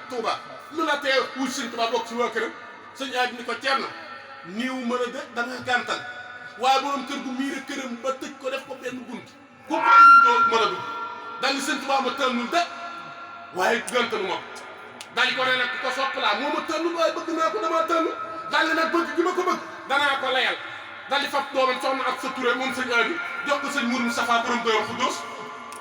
Touba lu la tee wuy sëñ Touba bokk ci waa këram sëñ aadi ni ko Cerno niiw mën a dëkk da nga gàntal waaye borom kër gu miire këram ba tëj ko def ko benn bunt ku ko doo mën a dugg dal ni sëñ Touba ma tànnul de waaye gàntalu ma dal ko ne nag ko sopp laa moo ma tànnul waaye bëgg naa ko damaa tànn dal nag bëgg gi ma ko bëgg danaa ko layal dal di fab doomam soxna ak sa Touré moom sëñ aadi jox ko sëñ Mourou Moustapha borom doyoo Xuddoos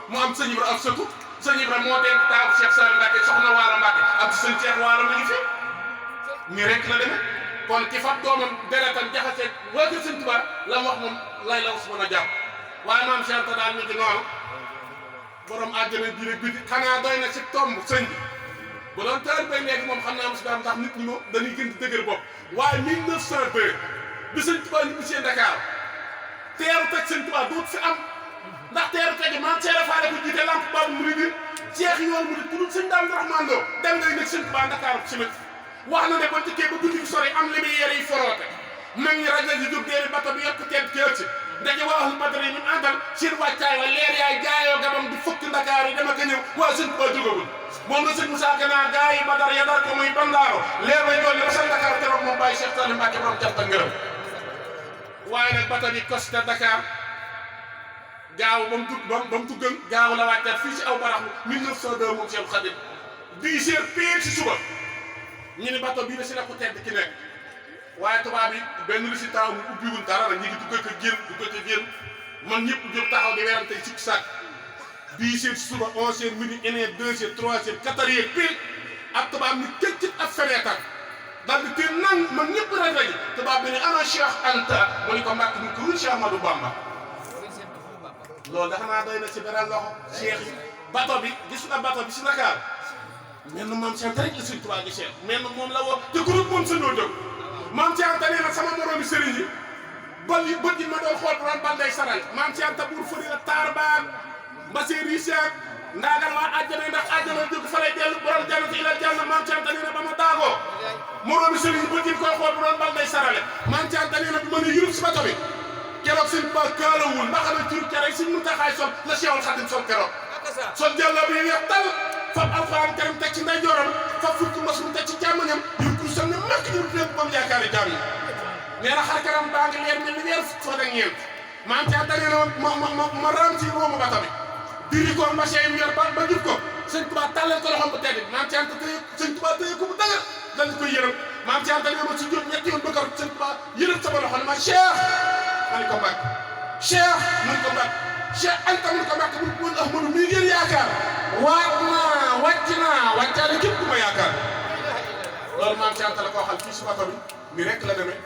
mu am sëñ Ibra ak sëtu sëñ Ibra moo denc taaw Cheikh Saliou Mbacké soxna Waalo Mbacké ak sëñ Cheikh Waalo mi ngi fi nii rek la demee kon ki fab doomam deretam jaxase waa kër sëñ Tuubaa la mu wax moom lay la su mën a jàpp waaye maam Cheikh Anta daal mi ngi noonu borom àjjana ji rek biti xanaa doy na si tomb sëñ bi bu doon taal bay léegi moom xam naa mos am ndax nit ñi moom dañuy gën di dëgër bopp waaye 1902 bi sëñ Tuubaa ñu bisee Dakar teeru teg sëñ Tuubaa dootu fi am ndax teeru tegi man Seere Faale ko jiite lamp baabu murid Cheikh yoon murid ku dul sëñ Daam Rahmaan Lo dem ngay nekk sëñ Tuubaa Dakar simit wax na ne ba dikkee ba guddi gi sori am li muy yére yi foroote mag ñi rajo yi jóg déeri bato bi yokk tedd ci ëcc ndaje waahul badri ñu àndal seen wàccaay wa leer yaay jaayoo gabam di fukk Dakar yi dama ko ñëw waa sëñ Tuubaa jógagul moom la sëñ Moussa Kana gaa yi badar ya dar ko muy bandaaro leer way doon ba sal Dakar keroog moom bàyyi Cheikh Saliou Mbacké borom cant ak ngërëm waaye nag bato bi costé Dakar gaaw ba mu duggal gaaw la wàccaat fii si aw baraxlu 1902 moom Cheikh Khadim 10 heures pile si suba ñu ne bato bii la si la ko tedd ki nekk waaye tubaab bi benn résultat mu ubbiwul dara nag ñu ngi dugg ko génn man ñëpp jóg taxaw di weerante sikki sàkk 10 heures si suba 11 heures midi 1 heure 2 heures 3 heures 4 heures pile ak tubaab mi tëj ak fenêtre daal di teel nan man ñëpp rajo yi tubaab bi ne ana Cheikh Anta mu ne ko Mbàkke mu ko Cheikh Ahmadou Bamba loolu dafa naa doy na ci beral loxo Cheikh yi bato bi gis nga bato bi si Dakar mel na maam Cheikh Anta rek la Sëñ Tuubaa gi Cheikh mel na moom la woo te groupe moom sëñoo jóg maam Cheikh Anta nee na sama moroomi sëriñ yi bët yi ma doon xool ron bal day saral maam Cheikh Anta buur fëri la taar baag mbasee riisiak ndaagal waa àjjana ndax àjjana jóg fa lay dellu borom jannati ilal janna maam Cheikh Anta nee na ba ma daagoo moroomi sëriñ yi bët yi koy xool ron bal day sarale maam Cheikh Anta nee na bi ma ne yurub si bato bi keroog Sëñ Tuubaa kaalawul ndax na jur kere Sëñ Muntaxaay sol la Cheikhul Khadim sol keroog sol jàlla bi weex tal fab alxuraan karim teg ci ndeyjooram fab fukki mas mu teg ci càmmoñam yu ko sol ne makk ñu rek moom yaakaari jaam yi nee na xar kanam baa ngi leer mel ni weer fukki fan ak ñeent maam Cheikh Anta nee na ma raam ci roomu bato bi diri ko machine yi yor ba jub ko Sëñ Tuubaa tàllal ko loxoom bu tedd maam Cheikh Anta téye Sëñ Tuubaa téye ko bu dagal dal koy yërëm maam Cheikh Anta nee ma si jot ñetti yoon bëgg Sëñ Tuubaa yërëm sama loxo ne ma Cheikh ma ne ko Mbàkke Cheikh mu ne ko Mbàkke Cheikh Anta mu ne ko Mbàkke mu ne Ahmadu mii ngeen yaakaar wàcc naa wàccaale képp ku ma yaakaar loolu maam Cheikh Anta la ko waxal fii si bato bi mi rek la demee